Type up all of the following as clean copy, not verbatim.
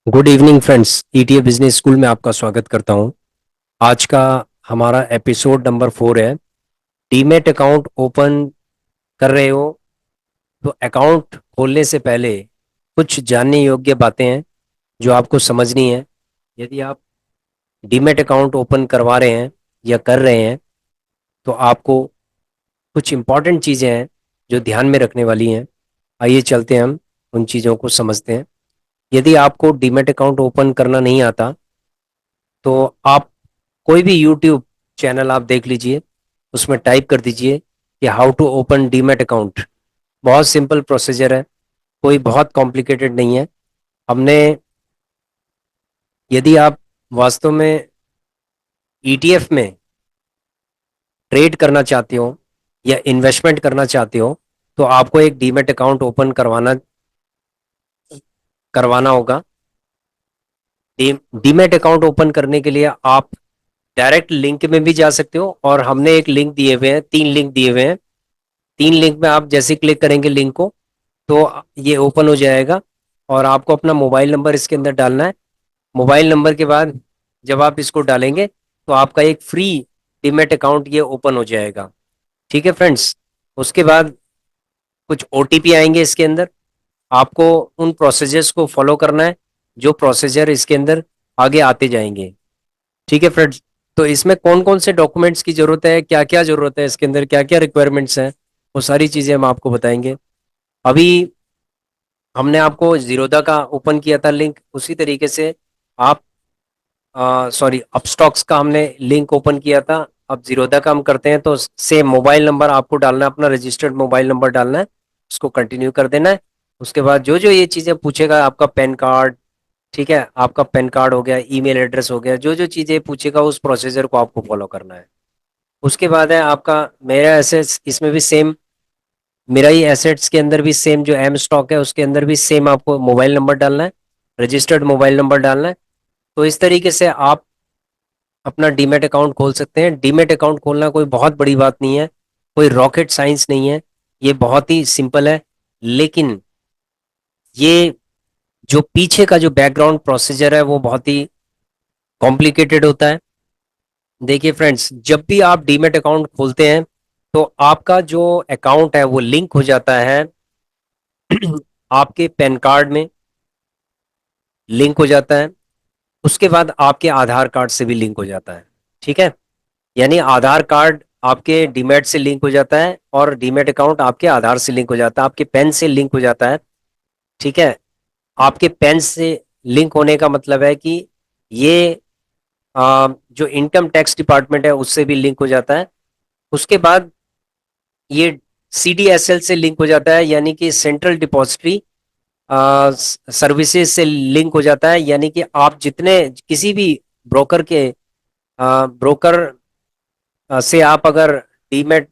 Good evening friends. ETA business school में आपका स्वागत करता हूं। आज का हमारा एपिसोड नंबर 4 है। डीमेट अकाउंट ओपन कर रहे हो तो अकाउंट खोलने से पहले कुछ जानने योग्य बातें हैं जो आपको समझनी है। यदि आप डीमेट अकाउंट ओपन करवा रहे हैं या कर रहे हैं तो आपको कुछ इंपॉर्टेंट चीज़ें हैं जो ध्यान में रखने वाली हैं। आइए चलते हैं, हम उन चीज़ों को समझते हैं। यदि आपको डीमेट अकाउंट ओपन करना नहीं आता तो आप कोई भी यूट्यूब चैनल आप देख लीजिए, उसमें टाइप कर दीजिए कि how to open demat account. बहुत सिंपल प्रोसीजर है, कोई बहुत कॉम्प्लिकेटेड नहीं है। हमने यदि आप वास्तव में ईटीएफ में ट्रेड करना चाहते हो या इन्वेस्टमेंट करना चाहते हो तो आपको एक डीमैट अकाउंट ओपन करवाना करवाना होगा। डीमैट अकाउंट ओपन करने के लिए आप डायरेक्ट लिंक में भी जा सकते हो, और हमने एक लिंक दिए हुए हैं, 3 लिंक दिए हुए हैं। 3 लिंक में आप जैसे क्लिक करेंगे लिंक को तो ये ओपन हो जाएगा, और आपको अपना मोबाइल नंबर इसके अंदर डालना है। मोबाइल नंबर के बाद जब आप इसको डालेंगे तो आपका एक फ्री डीमैट अकाउंट ये ओपन हो जाएगा। ठीक है फ्रेंड्स। उसके बाद कुछ ओटीपी आएंगे इसके अंदर, आपको उन प्रोसीजर्स को फॉलो करना है जो प्रोसीजर इसके अंदर आगे आते जाएंगे। ठीक है फ्रेंड्स। तो इसमें कौन कौन से डॉक्यूमेंट्स की जरूरत है, क्या क्या जरूरत है, इसके अंदर क्या क्या रिक्वायरमेंट्स हैं, वो सारी चीजें हम आपको बताएंगे। अभी हमने आपको जीरोधा का ओपन किया था लिंक, उसी तरीके से आप सॉरी अपस्टॉक्स का हमने लिंक ओपन किया था। अब जीरोधा का हम करते हैं तो सेम मोबाइल नंबर आपको डालना है, अपना रजिस्टर्ड मोबाइल नंबर डालना है, उसको कंटिन्यू कर देना है। उसके बाद जो जो ये चीजें पूछेगा, आपका पैन कार्ड, ठीक है, आपका पैन कार्ड हो गया, ईमेल एड्रेस हो गया, जो जो चीजें पूछेगा उस प्रोसीजर को आपको फॉलो करना है। उसके बाद है आपका मेरा एसेट्स, इसमें भी सेम मेरा ही एसेट्स के अंदर भी सेम जो एम स्टॉक है उसके अंदर भी सेम आपको मोबाइल नंबर डालना है, रजिस्टर्ड मोबाइल नंबर डालना है। तो इस तरीके से आप अपना डीमैट अकाउंट खोल सकते हैं। डीमैट अकाउंट खोलना कोई बहुत बड़ी बात नहीं है, कोई रॉकेट साइंस नहीं है, ये बहुत ही सिंपल है। लेकिन ये जो पीछे का जो बैकग्राउंड प्रोसीजर है वो बहुत ही कॉम्प्लिकेटेड होता है। देखिए फ्रेंड्स, जब भी आप डीमैट अकाउंट खोलते हैं तो आपका जो अकाउंट है वो लिंक हो जाता है आपके पैन कार्ड में लिंक हो जाता है। उसके बाद आपके आधार कार्ड से भी लिंक हो जाता है। ठीक है, यानी आधार कार्ड आपके डीमैट से लिंक हो जाता है और डीमैट अकाउंट आपके आधार से लिंक हो जाता है, आपके पेन से लिंक हो जाता है। ठीक है, आपके पेन से लिंक होने का मतलब है कि ये जो इनकम टैक्स डिपार्टमेंट है उससे भी लिंक हो जाता है। उसके बाद ये सीडीएसएल से लिंक हो जाता है, यानी कि सेंट्रल डिपॉजिटरी सर्विसेज से लिंक हो जाता है। यानी कि आप जितने किसी भी ब्रोकर के ब्रोकर से आप अगर डीमेट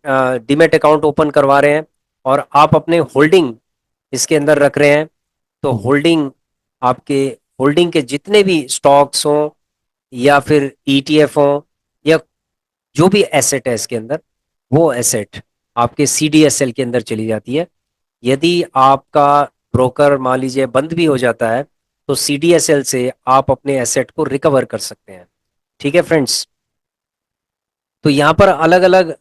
डीमेट अकाउंट ओपन करवा रहे हैं और आप अपने होल्डिंग इसके अंदर रख रहे हैं, तो आपके होल्डिंग के जितने भी स्टॉक्स हों या फिर ईटीएफ हों या जो भी एसेट है इसके अंदर, वो एसेट आपके सीडीएसएल के अंदर चली जाती है। यदि आपका ब्रोकर मान लीजिए बंद भी हो जाता है तो सीडीएसएल से आप अपने एसेट को रिकवर कर सकते हैं। ठीक है फ्रेंड्स। तो यहाँ पर अलग अलग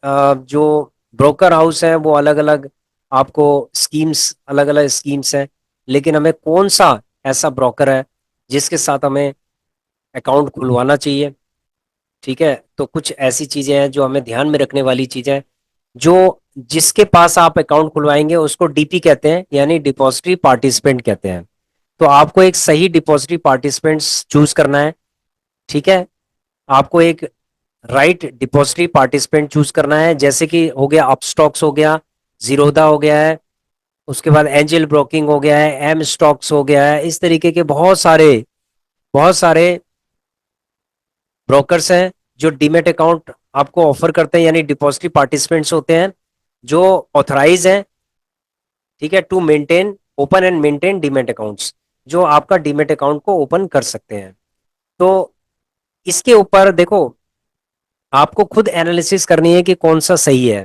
जो ब्रोकर हाउस हैं वो अलग अलग आपको स्कीम्स, अलग अलग स्कीम्स हैं। लेकिन हमें कौन सा ऐसा ब्रोकर है जिसके साथ हमें अकाउंट खुलवाना चाहिए, ठीक है, तो कुछ ऐसी चीजें हैं जो हमें ध्यान में रखने वाली चीजें हैं। जो जिसके पास आप अकाउंट खुलवाएंगे उसको डीपी कहते हैं, यानी डिपॉजिटरी पार्टिसिपेंट कहते हैं। तो आपको एक सही डिपॉजिटरी पार्टिसिपेंट्स चूज करना है। ठीक है, आपको एक राइट डिपॉजिटरी पार्टिसिपेंट चूज करना है, जैसे कि हो गया अपस्टॉक्स, हो गया जीरोधा, हो गया है, उसके बाद एंजल ब्रोकिंग हो गया है, एम स्टॉक्स हो गया है। इस तरीके के बहुत सारे ब्रोकर्स हैं जो डीमेट अकाउंट आपको ऑफर करते हैं, यानी डिपॉजिटरी पार्टिसिपेंट्स होते हैं जो ऑथराइज हैं, ठीक है, to maintain open and maintain demat accounts, जो आपका डीमेट अकाउंट को ओपन कर सकते हैं। तो इसके ऊपर देखो, आपको खुद एनालिसिस करनी है कि कौन सा सही है,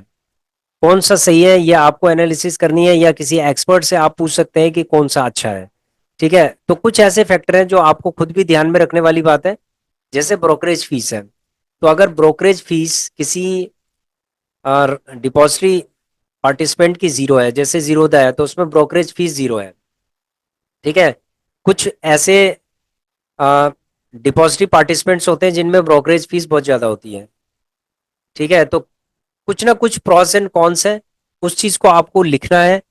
कौन सा सही है, या आपको एनालिसिस करनी है या किसी एक्सपर्ट से आप पूछ सकते हैं कि कौन सा अच्छा है। ठीक है, तो कुछ ऐसे फैक्टर हैं जो आपको खुद भी ध्यान में रखने वाली बात है। जैसे ब्रोकरेज फीस है, तो अगर ब्रोकरेज फीस किसी डिपॉजिटरी पार्टिसिपेंट की जीरो है, जैसे जीरोदा है, तो उसमें ब्रोकरेज फीस जीरो है। ठीक है, कुछ ऐसे डिपॉजिटरी पार्टिसिपेंट्स होते हैं जिनमें ब्रोकरेज फीस बहुत ज्यादा होती है। ठीक है, तो कुछ ना कुछ प्रॉस एंड कॉन्स है, उस चीज को आपको लिखना है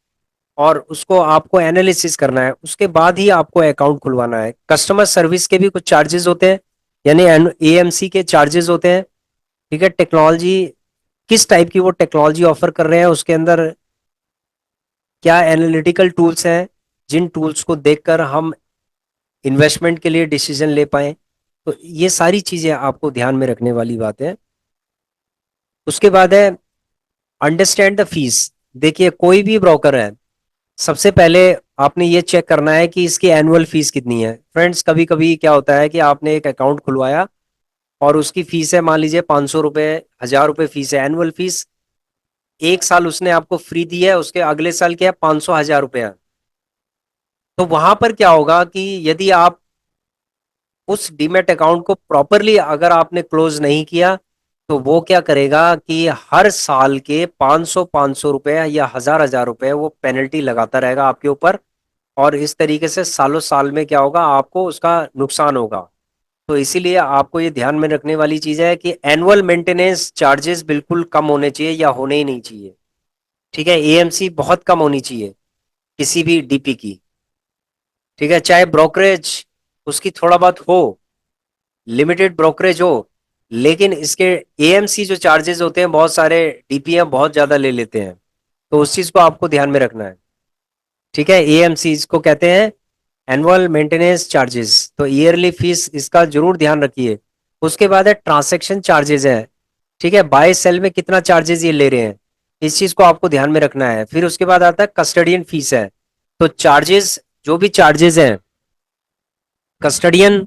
और उसको आपको एनालिसिस करना है, उसके बाद ही आपको अकाउंट खुलवाना है। कस्टमर सर्विस के भी कुछ चार्जेस होते हैं, यानी एएमसी के चार्जेस होते हैं। ठीक है, टेक्नोलॉजी, किस टाइप की वो टेक्नोलॉजी ऑफर कर रहे हैं, उसके अंदर क्या एनालिटिकल टूल्स हैं, जिन टूल्स को देखकर हम इन्वेस्टमेंट के लिए डिसीजन ले पाए। तो ये सारी चीजें आपको ध्यान में रखने वाली बात है। उसके बाद है अंडरस्टैंड द फीस। देखिए, कोई भी ब्रोकर है, सबसे पहले आपने ये चेक करना है कि इसकी एनुअल फीस कितनी है। फ्रेंड्स, कभी कभी क्या होता है कि आपने एक अकाउंट खुलवाया और उसकी फीस है, मान लीजिए 500 रुपए, 1000 रुपए फीस है, एनुअल फीस। एक साल उसने आपको फ्री दी है, उसके अगले साल क्या है, 500, 1000 रुपए है। तो वहां पर क्या होगा कि यदि आप उस डीमेट अकाउंट को प्रॉपरली अगर आपने क्लोज नहीं किया, तो वो क्या करेगा कि हर साल के 500, 500 रुपए या 1000, 1000 रुपए वो पेनल्टी लगाता रहेगा आपके ऊपर। और इस तरीके से सालों साल में क्या होगा, आपको उसका नुकसान होगा। तो इसीलिए आपको ये ध्यान में रखने वाली चीज है कि एनुअल मेंटेनेंस चार्जेस बिल्कुल कम होने चाहिए या होने ही नहीं चाहिए। ठीक है, एएमसी बहुत कम होनी चाहिए किसी भी डीपी की। ठीक है, चाहे ब्रोकरेज उसकी थोड़ा बहुत हो, लिमिटेड ब्रोकरेज हो, लेकिन इसके एएमसी जो चार्जेस होते हैं, बहुत सारे डीपीएम बहुत ज्यादा ले लेते हैं। तो उस चीज को आपको ध्यान में रखना है। ठीक है, एएमसी इसको कहते हैं, एनुअल मेंटेनेंस चार्जेस। तो ईयरली फीस इसका जरूर ध्यान रखिए। उसके बाद है ट्रांजैक्शन चार्जेस है। ठीक है, बाय सेल में कितना चार्जेस ये ले रहे हैं, इस चीज को आपको ध्यान में रखना है। फिर उसके बाद आता है कस्टडियन फीस है। तो चार्जेस, जो भी चार्जेस हैं, कस्टडियन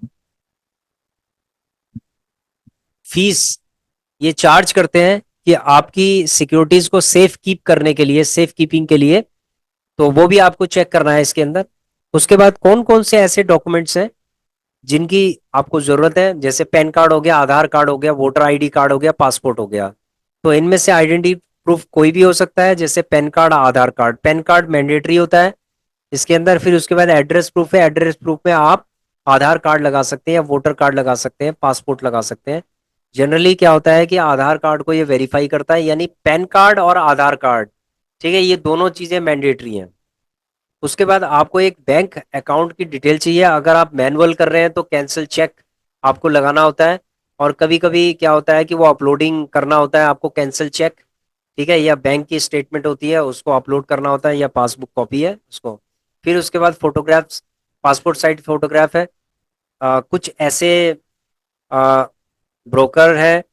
फीस ये चार्ज करते हैं कि आपकी सिक्योरिटीज को सेफ कीप करने के लिए, सेफ कीपिंग के लिए। तो वो भी आपको चेक करना है इसके अंदर। उसके बाद कौन कौन से ऐसे डॉक्यूमेंट्स हैं जिनकी आपको जरूरत है, जैसे पैन कार्ड हो गया, आधार कार्ड हो गया, वोटर आईडी कार्ड हो गया, पासपोर्ट हो गया। तो इनमें से आइडेंटिटी प्रूफ कोई भी हो सकता है, जैसे पैन कार्ड, आधार कार्ड। पैन कार्ड मैंडेटरी होता है इसके अंदर। फिर उसके बाद एड्रेस प्रूफ है, एड्रेस प्रूफ में आप आधार कार्ड लगा सकते हैं या वोटर कार्ड लगा सकते हैं, पासपोर्ट लगा सकते हैं। जनरली क्या होता है कि आधार कार्ड को ये वेरीफाई करता है, यानी पैन कार्ड और आधार कार्ड, ठीक है, ये दोनों चीजें मैंडेटरी हैं। उसके बाद आपको एक बैंक अकाउंट की डिटेल चाहिए। अगर आप मैनुअल कर रहे हैं तो कैंसिल चेक आपको लगाना होता है। और कभी कभी क्या होता है कि वो अपलोडिंग करना होता है आपको, कैंसिल चेक। ठीक है, या बैंक की स्टेटमेंट होती है उसको अपलोड करना होता है, या पासबुक कॉपी है उसको। फिर उसके बाद फोटोग्राफ्स, पासपोर्ट साइज फोटोग्राफ है। कुछ ऐसे ब्रोकर है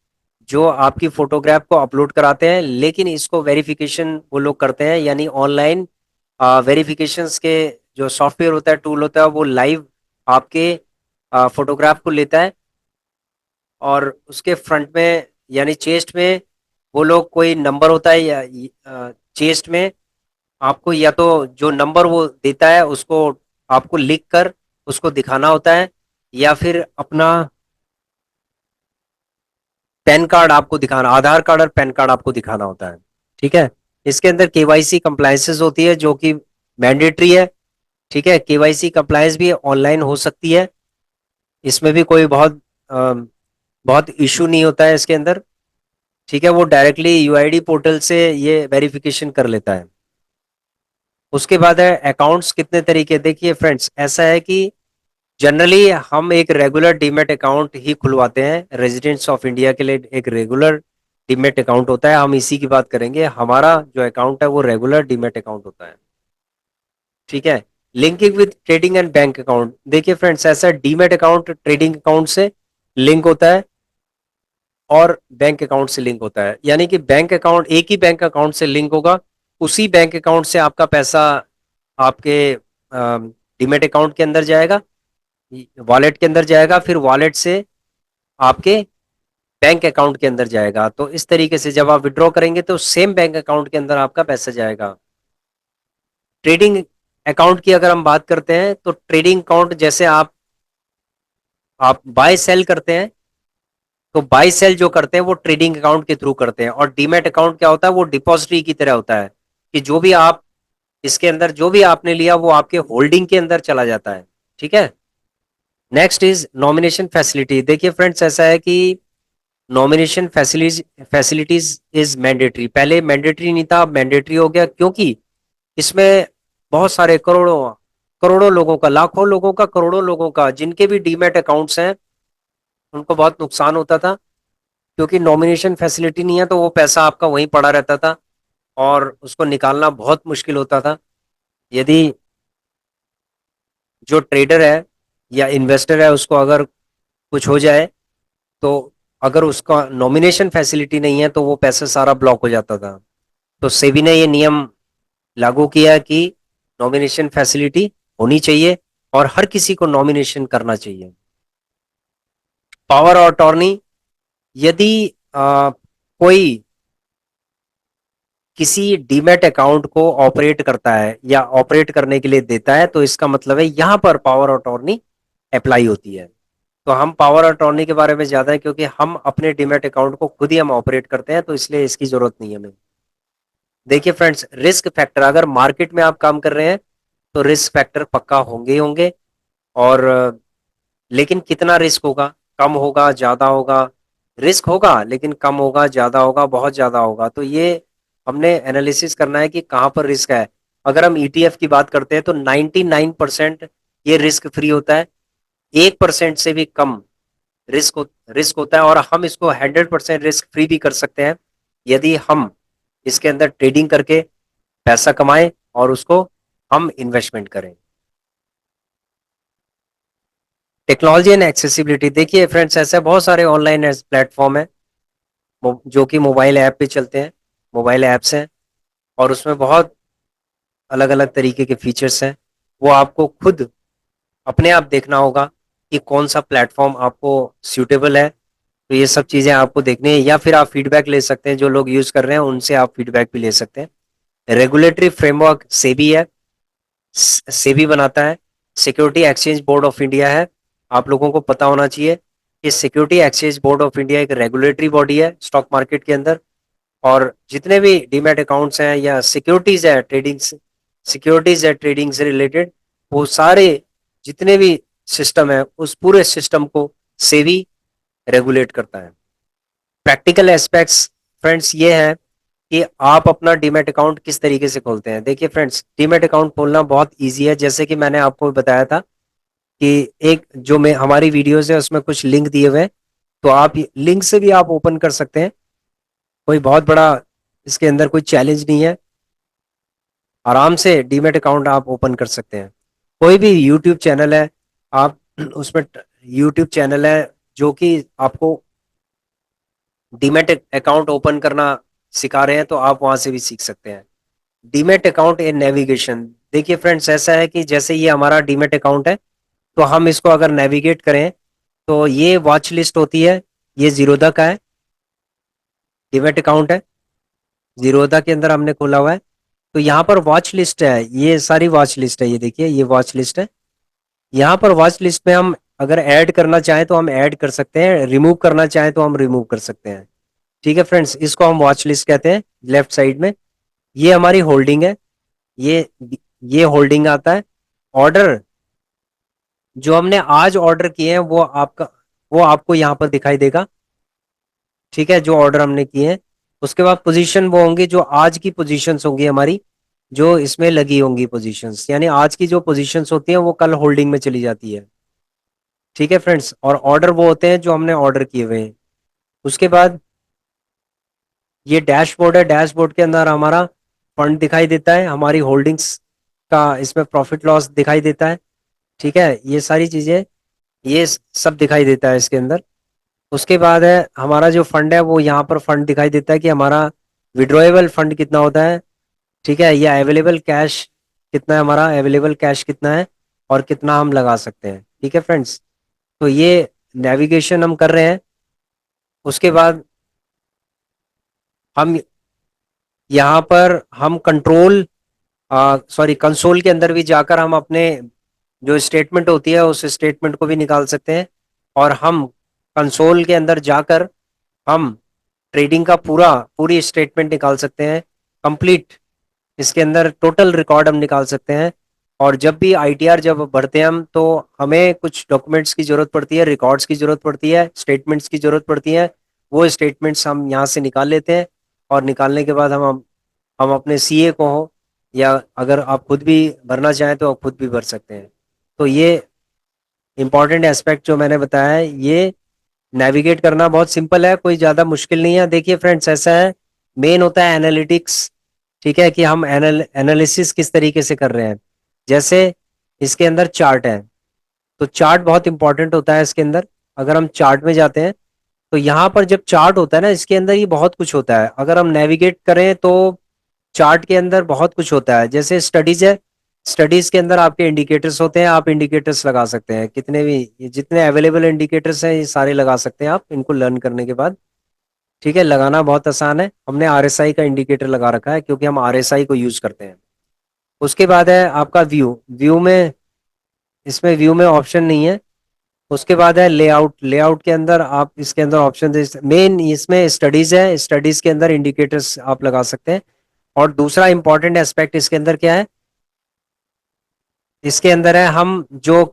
जो आपकी फोटोग्राफ को अपलोड कराते हैं, लेकिन इसको वेरिफिकेशन वो लोग करते हैं, यानी ऑनलाइन वेरिफिकेशंस के जो सॉफ्टवेयर होता है, टूल होता है, वो लाइव आपके फोटोग्राफ को लेता है। और उसके फ्रंट में यानी चेस्ट में वो लोग कोई नंबर होता है, या चेस्ट में आपको या तो जो नंबर वो देता है उसको आपको लिख कर उसको दिखाना होता है, या फिर अपना पैन कार्ड आपको दिखाना, आधार कार्ड और पैन कार्ड आपको दिखाना होता है। ठीक है, इसके अंदर केवाईसी कंप्लायंसेस होती है जो कि मैंडेटरी है। ठीक है, केवाईसी कंप्लायंस भी ऑनलाइन हो सकती है, इसमें भी कोई बहुत इशू नहीं होता है इसके अंदर। ठीक है, वो डायरेक्टली यूआईडी पोर्टल से ये वेरिफिकेशन कर लेता है। उसके बाद है अकाउंट्स कितने तरीके। देखिए फ्रेंड्स, ऐसा है कि जनरली हम एक रेगुलर डीमेट अकाउंट ही खुलवाते हैं। रेजिडेंट्स ऑफ इंडिया के लिए एक रेगुलर डीमेट अकाउंट होता है, हम इसी की बात करेंगे। हमारा जो अकाउंट है वो रेगुलर डीमेट अकाउंट होता है। ठीक है, linking with trading and bank account. देखिए फ्रेंड्स, ऐसा डीमेट अकाउंट ट्रेडिंग अकाउंट से लिंक होता है और बैंक अकाउंट से लिंक होता है, यानी कि बैंक अकाउंट एक ही बैंक अकाउंट से लिंक होगा। उसी बैंक अकाउंट से आपका पैसा आपके डीमेट अकाउंट के अंदर जाएगा, वॉलेट के अंदर जाएगा, फिर वॉलेट से आपके बैंक अकाउंट के अंदर जाएगा। तो इस तरीके से जब आप विड्रॉ करेंगे तो सेम बैंक अकाउंट के अंदर आपका पैसा जाएगा। ट्रेडिंग अकाउंट की अगर हम बात करते हैं तो ट्रेडिंग अकाउंट जैसे आप बाय सेल करते हैं, तो बाय सेल जो करते हैं वो ट्रेडिंग अकाउंट के थ्रू करते हैं। और डीमैट अकाउंट क्या होता है, वो डिपॉजिटरी की तरह होता है कि जो भी आप इसके अंदर जो भी आपने लिया वो आपके होल्डिंग के अंदर चला जाता है। ठीक है। Next is nomination facility. देखिए फ्रेंड्स, ऐसा है कि नॉमिनेशन फैसिलिटीज इज मैंडेटरी। पहले मैंडेटरी नहीं था, अब मैंडेटरी हो गया, क्योंकि इसमें बहुत सारे करोड़ों करोड़ों लोगों का, लाखों लोगों का, करोड़ों लोगों का जिनके भी डीमैट अकाउंट्स हैं उनको बहुत नुकसान होता था, क्योंकि नॉमिनेशन फैसिलिटी नहीं है तो वो पैसा आपका वहीं पड़ा रहता था और उसको निकालना बहुत मुश्किल होता था। यदि जो ट्रेडर है या इन्वेस्टर है उसको अगर कुछ हो जाए, तो अगर उसका नॉमिनेशन फैसिलिटी नहीं है तो वो पैसा सारा ब्लॉक हो जाता था। तो सेबी ने ये नियम लागू किया कि नॉमिनेशन फैसिलिटी होनी चाहिए और हर किसी को नॉमिनेशन करना चाहिए। पावर ऑफ अटॉर्नी, यदि कोई किसी डीमैट अकाउंट को ऑपरेट करता है या ऑपरेट करने के लिए देता है, तो इसका मतलब है यहां पर पावर ऑफ अटॉर्नी अप्लाई होती है। तो हम पावर ऑफ अटॉर्नी के बारे में ज्यादा है, क्योंकि हम अपने डीमैट अकाउंट को खुद ही हम ऑपरेट करते हैं, तो इसलिए इसकी जरूरत नहीं है हमें। देखिए फ्रेंड्स, रिस्क फैक्टर, अगर मार्केट में आप काम कर रहे हैं तो रिस्क फैक्टर पक्का होंगे ही होंगे। और लेकिन कितना रिस्क होगा, कम होगा, ज्यादा होगा? रिस्क होगा लेकिन कम होगा, ज्यादा होगा, बहुत ज्यादा होगा, तो ये हमने एनालिसिस करना है कि कहाँ पर रिस्क है। अगर हम ईटीएफ की बात करते हैं तो 99% ये रिस्क फ्री होता है। 1% से भी कम रिस्क होता है, और हम इसको 100% रिस्क फ्री भी कर सकते हैं यदि हम इसके अंदर ट्रेडिंग करके पैसा कमाएं और उसको हम इन्वेस्टमेंट करें। टेक्नोलॉजी एंड एक्सेसिबिलिटी, देखिए फ्रेंड्स, ऐसे बहुत सारे ऑनलाइन प्लेटफॉर्म है जो कि मोबाइल ऐप पे चलते हैं, मोबाइल ऐप्स हैं, और उसमें बहुत अलग अलग तरीके के फीचर्स हैं। वो आपको खुद अपने आप देखना होगा कि कौन सा प्लेटफॉर्म आपको सूटेबल है। तो ये सब चीजें आपको देखनी है, या फिर आप फीडबैक ले सकते हैं, जो लोग यूज कर रहे हैं उनसे आप फीडबैक भी ले सकते हैं। रेगुलेटरी फ्रेमवर्क सेबी है, सेबी बनाता है। Security exchange board of India है। आप लोगों को पता होना चाहिए कि security exchange board of India एक रेगुलेटरी बॉडी है स्टॉक मार्केट के अंदर। और जितने भी डीमैट अकाउंट्स हैं या सिक्योरिटीज है ट्रेडिंग से रिलेटेड, वो सारे जितने भी सिस्टम है उस पूरे सिस्टम को सेबी रेगुलेट करता है। प्रैक्टिकल एस्पेक्ट्स फ्रेंड्स ये है कि आप अपना डीमैट अकाउंट किस तरीके से खोलते हैं। देखिए फ्रेंड्स, डीमैट अकाउंट खोलना बहुत इजी है, जैसे कि मैंने आपको बताया था कि एक जो मैं हमारी वीडियोस है उसमें कुछ लिंक दिए हुए हैं, तो आप लिंक से भी आप ओपन कर सकते हैं। कोई बहुत बड़ा इसके अंदर कोई चैलेंज नहीं है, आराम से डीमैट अकाउंट आप ओपन कर सकते हैं। कोई भी यूट्यूब चैनल है, आप उसमें यूट्यूब चैनल है जो कि आपको डीमैट अकाउंट ओपन करना सिखा रहे हैं, तो आप वहां से भी सीख सकते हैं। डीमैट अकाउंट इन नेविगेशन, देखिए फ्रेंड्स, ऐसा है कि जैसे ये हमारा डीमैट अकाउंट है, तो हम इसको अगर नेविगेट करें तो ये वॉच लिस्ट होती है। ये जीरोधा का है, डीमैट अकाउंट है, जीरोधा के अंदर हमने खोला हुआ है। तो यहाँ पर वॉच लिस्ट है, ये सारी वॉच लिस्ट है, ये देखिए ये वॉच लिस्ट है। यहाँ पर वॉच लिस्ट में हम अगर ऐड करना चाहें तो हम ऐड कर सकते हैं, रिमूव करना चाहें तो हम रिमूव कर सकते हैं। ठीक है फ्रेंड्स, इसको हम वॉच लिस्ट कहते हैं। लेफ्ट साइड में ये हमारी होल्डिंग है, ये ये होल्डिंग आता है। ऑर्डर जो हमने आज ऑर्डर किए हैं वो आपको यहाँ पर दिखाई देगा। ठीक है, जो ऑर्डर हमने किए हैं। उसके बाद पोजीशन वो होंगी जो आज की पोजीशंस होंगी हमारी, जो इसमें लगी होंगी पोजीशंस, यानी आज की जो पोजीशंस होती हैं वो कल होल्डिंग में चली जाती है। ठीक है फ्रेंड्स, और ऑर्डर वो होते हैं जो हमने ऑर्डर किए हुए हैं। उसके बाद ये डैशबोर्ड है, डैशबोर्ड के अंदर हमारा फंड दिखाई देता है, हमारी होल्डिंग्स का इसमें प्रॉफिट लॉस दिखाई देता है। ठीक है, ये सारी चीजें, ये सब दिखाई देता है इसके अंदर। उसके बाद है हमारा जो फंड है, वो यहाँ पर फंड दिखाई देता है कि हमारा विड्रॉएबल फंड कितना होता है। ठीक है, या अवेलेबल कैश कितना है, हमारा अवेलेबल कैश कितना है और कितना हम लगा सकते हैं। ठीक है फ्रेंड्स, तो ये नेविगेशन हम कर रहे हैं। उसके बाद हम यहाँ पर हम कंट्रोल सॉरी कंसोल के अंदर भी जाकर हम अपने जो स्टेटमेंट होती है उस स्टेटमेंट को भी निकाल सकते हैं। और हम कंसोल के अंदर जाकर हम ट्रेडिंग का पूरी स्टेटमेंट निकाल सकते हैं, कंप्लीट। इसके अंदर टोटल रिकॉर्ड हम निकाल सकते हैं। और जब भी आईटीआर जब भरते हैं हम, तो हमें कुछ डॉक्यूमेंट्स की जरूरत पड़ती है, रिकॉर्ड्स की जरूरत पड़ती है, स्टेटमेंट्स की जरूरत पड़ती है। वो स्टेटमेंट्स हम यहाँ से निकाल लेते हैं। और निकालने के बाद हम अपने सीए को हो, या अगर आप खुद भी भरना चाहें तो आप खुद भी भर सकते हैं। तो ये इंपॉर्टेंट एस्पेक्ट जो मैंने बताया है, ये नेविगेट करना बहुत सिंपल है, कोई ज्यादा मुश्किल नहीं है। देखिए फ्रेंड्स, ऐसा है, मेन होता है एनालिटिक्स। ठीक है, कि हम एनालिसिस किस तरीके से कर रहे हैं। जैसे इसके अंदर चार्ट है, तो चार्ट बहुत इंपॉर्टेंट होता है इसके अंदर। अगर हम चार्ट में जाते हैं, तो यहाँ पर जब चार्ट होता है ना, इसके अंदर ये बहुत कुछ होता है। अगर हम नेविगेट करें तो चार्ट के अंदर बहुत कुछ होता है। जैसे स्टडीज है, स्टडीज के अंदर आपके इंडिकेटर्स होते हैं, आप इंडिकेटर्स लगा सकते हैं, कितने भी ये जितने अवेलेबल इंडिकेटर्स हैं ये सारे लगा सकते हैं आप इनको लर्न करने के बाद। ठीक है, लगाना बहुत आसान है। हमने आरएसआई का इंडिकेटर लगा रखा है क्योंकि हम आरएसआई को यूज करते हैं। उसके बाद है आपका व्यू। व्यू में इसमें व्यू में ऑप्शन नहीं है। उसके बाद है लेआउट। लेआउट के अंदर आप इसके अंदर ऑप्शन मेन इसमें स्टडीज है, स्टडीज के अंदर इंडिकेटर्स आप लगा सकते हैं। और दूसरा इंपॉर्टेंट एस्पेक्ट इसके अंदर क्या है, इसके अंदर है हम जो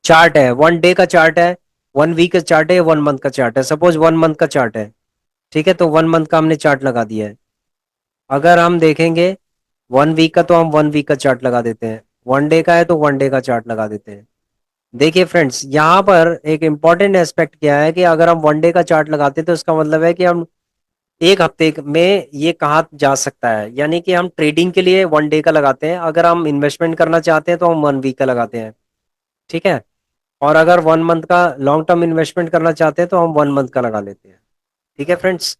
चार्ट है, वन डे का चार्ट है, वन वीक का चार्ट है, वन मंथ का चार्ट है। सपोज वन मंथ का चार्ट है, ठीक है, तो वन मंथ का हमने चार्ट लगा दिया है। अगर हम देखेंगे वन वीक का, तो हम वन वीक का चार्ट लगा देते हैं। वन डे का है तो वन डे का चार्ट लगा देते हैं। देखिए फ्रेंड्स, यहाँ पर एक इंपॉर्टेंट एस्पेक्ट क्या है कि अगर हम वन डे का चार्ट लगाते हैं तो इसका मतलब है कि हम एक हफ्ते में ये कहाँ जा सकता है। यानी कि हम ट्रेडिंग के लिए वन डे का लगाते हैं, अगर हम इन्वेस्टमेंट करना चाहते हैं तो हम वन वीक का लगाते हैं। ठीक है, और अगर वन मंथ का लॉन्ग टर्म इन्वेस्टमेंट करना चाहते हैं तो हम वन मंथ का लगा लेते हैं। ठीक है फ्रेंड्स।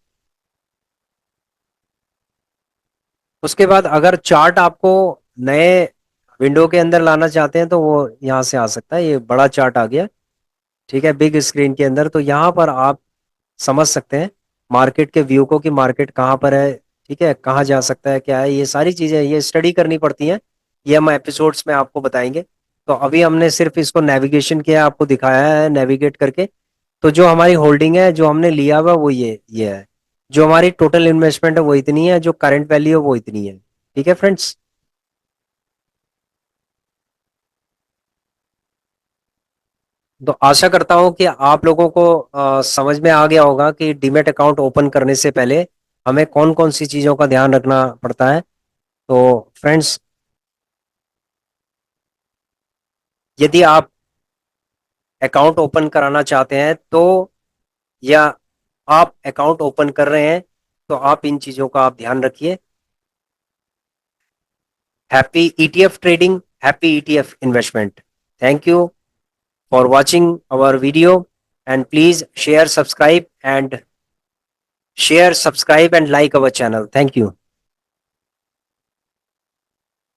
उसके बाद अगर चार्ट आपको नए विंडो के अंदर लाना चाहते हैं तो वो यहाँ से आ सकता है, ये बड़ा चार्ट आ गया। ठीक है, बिग स्क्रीन के अंदर, तो यहाँ पर आप समझ सकते हैं मार्केट के व्यू को कि मार्केट कहाँ पर है। ठीक है, कहाँ जा सकता है, क्या है, ये सारी चीजें ये स्टडी करनी पड़ती हैं। ये हम एपिसोड्स में आपको बताएंगे। तो अभी हमने सिर्फ इसको नेविगेशन किया, आपको दिखाया है नेविगेट करके। तो जो हमारी होल्डिंग है, जो हमने लिया हुआ वो ये है। जो हमारी टोटल इन्वेस्टमेंट है वो इतनी है, जो करंट वैल्यू है वो इतनी है। ठीक है फ्रेंड्स। तो आशा करता हूं कि आप लोगों को समझ में आ गया होगा कि डीमैट अकाउंट ओपन करने से पहले हमें कौन कौन सी चीजों का ध्यान रखना पड़ता है। तो फ्रेंड्स, यदि आप अकाउंट ओपन कराना चाहते हैं, तो या आप अकाउंट ओपन कर रहे हैं, तो आप इन चीजों का आप ध्यान रखिए। Happy ETF trading, happy ETF investment. Thank you for watching our video, and please share subscribe and like our channel. Thank you.